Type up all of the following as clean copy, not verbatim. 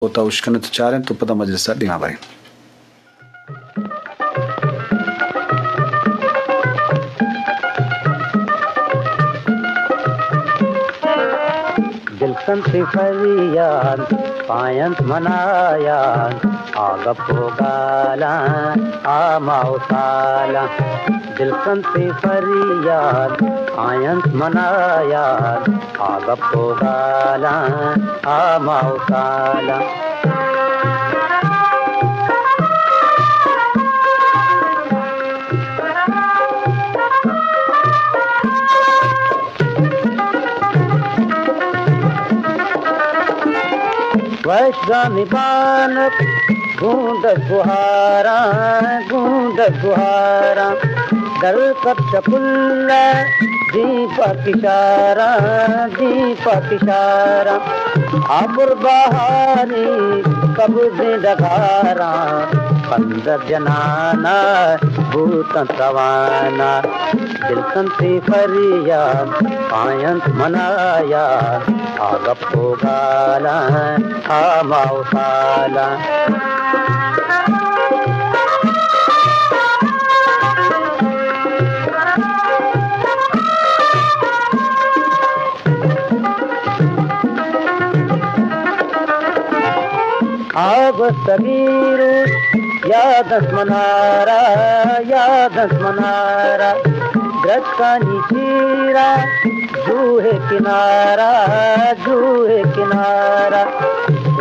Ota ushkana tucharen tupada majlisa dingavari. दिलकन से फरियाद पायंत मनायान आगपो गाला आमाओ साला दिलकन से फरियाद पायंत मनायान आगपो गाला आमाओ साला वैश्वामी बानक गूंद गुहारा दर कब चपुल्ला दीपक इशारा आबुर बहारी कब्ज डगारा पंद्रह जनाना भूत सवाना दिलकन से फरियाद पायंत मनाया आगपो गाला आमाओ साला आग सबीर यादस मनारा ग्रस्तानी चीरा जूहे किनारा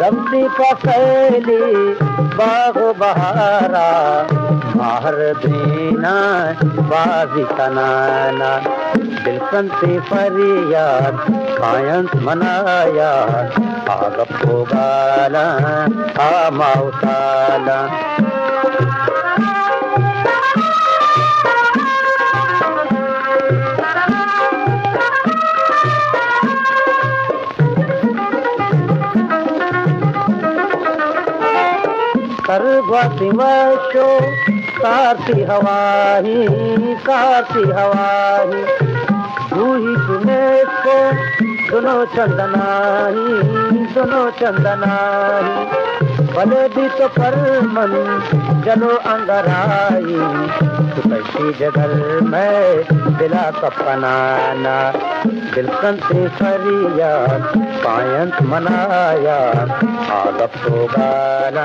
रब्ती का फैली बागो बहारा बाहर देना बाजी कनाना दिलकन से फरियाद पायंत मनाया आगपो गाला आमाओ साला करवाती वशो कारती हवाही बूही तुम्हें को दोनों चंदनाही भले भी तो पर मन जलो अंगराई तो कैसी जगल में दिला कपनाना दिलकन से फरियाद पायंत मनाया आगपो गाला